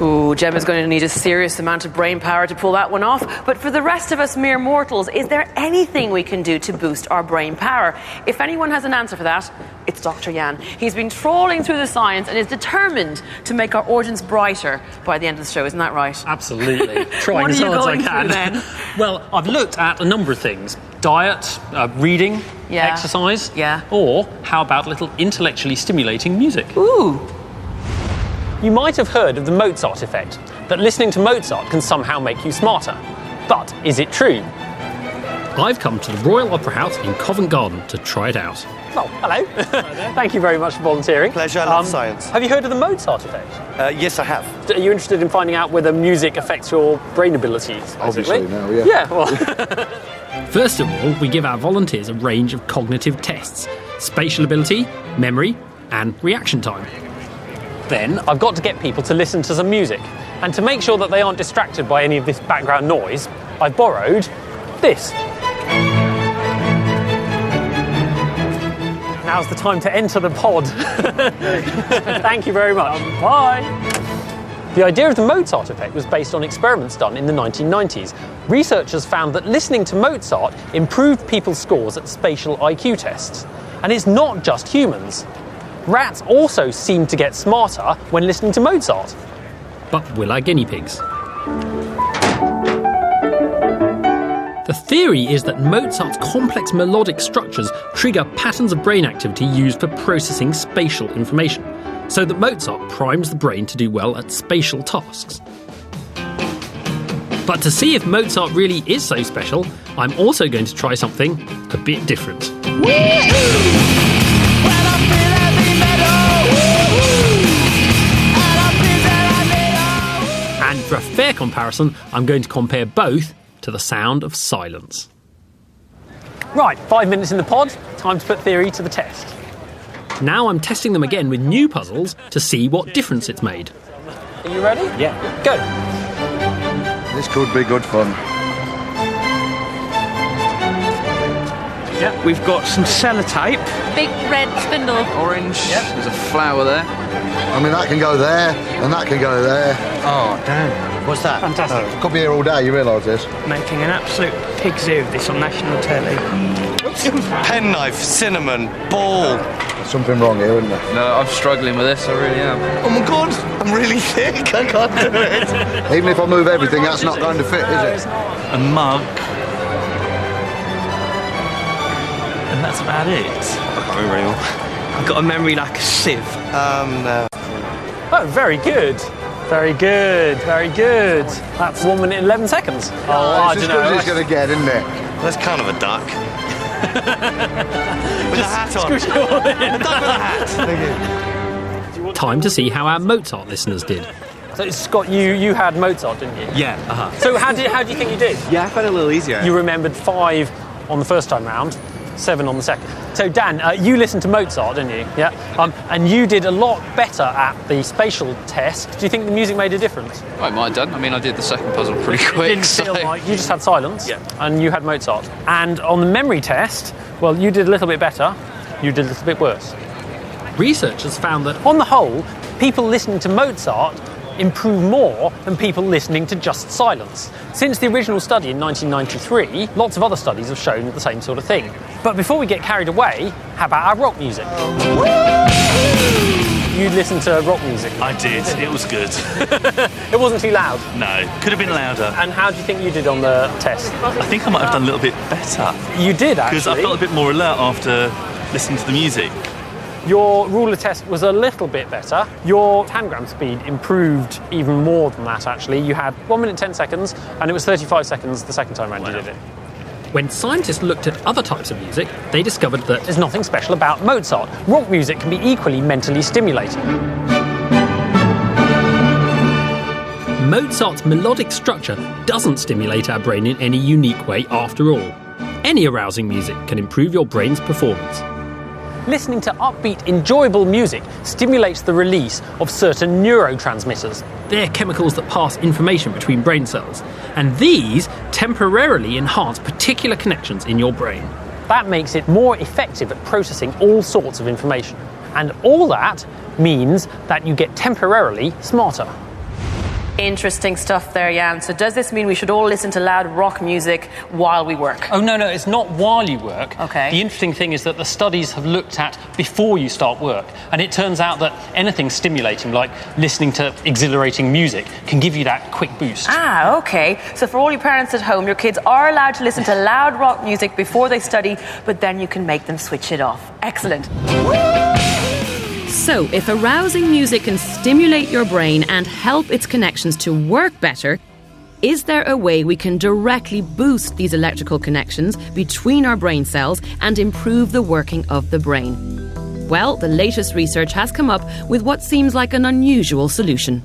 Ooh, Gemma's going to need a serious amount of brain power to pull that one off. But for the rest of us mere mortals, is there anything we can do to boost our brain power? If anyone has an answer for that, it's Dr. Jan. He's been trawling through the science and is determined to make our audience brighter by the end of the show. Isn't that right? Absolutely. Trying as hard as I can. Then? Well, I've looked at a number of things. Diet, reading, exercise. Yeah. Or how about a little intellectually stimulating music? Ooh. You might have heard of the Mozart effect, that listening to Mozart can somehow make you smarter. But is it true? I've come to the Royal Opera House in Covent Garden to try it out. Oh, hello. Thank you very much for volunteering. Pleasure, I love science. Have you heard of the Mozart effect? Yes, I have. Are you interested in finding out whether music affects your brain abilities? Obviously now, yeah. Yeah, well... First of all, we give our volunteers a range of cognitive tests: spatial ability, memory, and reaction time. Then I've got to get people to listen to some music. And to make sure that they aren't distracted by any of this background noise, I've borrowed this. Now's the time to enter the pod. Thank you very much. Bye. The idea of the Mozart effect was based on experiments done in the 1990s. Researchers found that listening to Mozart improved people's scores at spatial IQ tests. And it's not just humans. Rats also seem to get smarter when listening to Mozart. But will our guinea pigs? The theory is that Mozart's complex melodic structures trigger patterns of brain activity used for processing spatial information, so that Mozart primes the brain to do well at spatial tasks. But to see if Mozart really is so special, I'm also going to try something a bit different. And for a fair comparison, I'm going to compare both to the sound of silence. Right, 5 minutes in the pod, time to put theory to the test. Now I'm testing them again with new puzzles to see what difference it's made. Are you ready? Yeah. Go. This could be good fun. Yeah, we've got some sellotape. Big red spindle. Orange. Yep. There's a flower there. I mean, that can go there, and that can go there. Oh, damn. What's that? Fantastic. Could be here all day, you realise this? Making an absolute pig zoo of this on national telly. Penknife, cinnamon, ball. There's something wrong here, isn't there? No, I'm struggling with this, I really am. Oh my God, I'm really thick. I can't do it. Even if I move everything, that's not going to fit, is it? A mug. And that's about it. I can't remember anymore. I've got a memory like a sieve. No. Oh, very good. Very good, very good. That's 1 minute and 11 seconds. Oh, I It's don't as good as know. it's going to get, isn't it? That's kind of a duck. With a hat on. A duck with a hat. Thank you. Time to see how our Mozart listeners did. So, Scott, you had Mozart, didn't you? Yeah, So how do you think you did? Yeah, I found it a little easier. You remembered 5 on the first time round, 7 on the second. So Dan, you listened to Mozart, didn't you? Yeah. And you did a lot better at the spatial test. Do you think the music made a difference? Well, it might have done. I mean, I did the second puzzle pretty quick. Didn't feel so... like you just had silence. Yeah. And you had Mozart. And on the memory test, well, you did a little bit better. You did a little bit worse. Researchers found that on the whole, people listening to Mozart improve more than people listening to just silence. Since the original study in 1993, lots of other studies have shown the same sort of thing. But before we get carried away, how about our rock music? You listened to rock music? I did. It was good. It wasn't too loud? No, could have been louder. And how do you think you did on the test? I think I might have done a little bit better. You did, actually. Because I felt a bit more alert after listening to the music. Your ruler test was a little bit better. Your tangram speed improved even more than that, actually. You had 1 minute 10 seconds, and it was 35 seconds the second time around you did it. When scientists looked at other types of music, they discovered that there's nothing special about Mozart. Rock music can be equally mentally stimulating. Mozart's melodic structure doesn't stimulate our brain in any unique way after all. Any arousing music can improve your brain's performance. Listening to upbeat, enjoyable music stimulates the release of certain neurotransmitters. They're chemicals that pass information between brain cells, and these temporarily enhance particular connections in your brain. That makes it more effective at processing all sorts of information. And all that means that you get temporarily smarter. Interesting stuff there, Jan. So does this mean we should all listen to loud rock music while we work? Oh, no, it's not while you work. Okay. The interesting thing is that the studies have looked at before you start work, and it turns out that anything stimulating, like listening to exhilarating music, can give you that quick boost. Ah, okay. So for all you parents at home, your kids are allowed to listen to loud rock music before they study, but then you can make them switch it off. Excellent. So, if arousing music can stimulate your brain and help its connections to work better, is there a way we can directly boost these electrical connections between our brain cells and improve the working of the brain? Well, the latest research has come up with what seems like an unusual solution.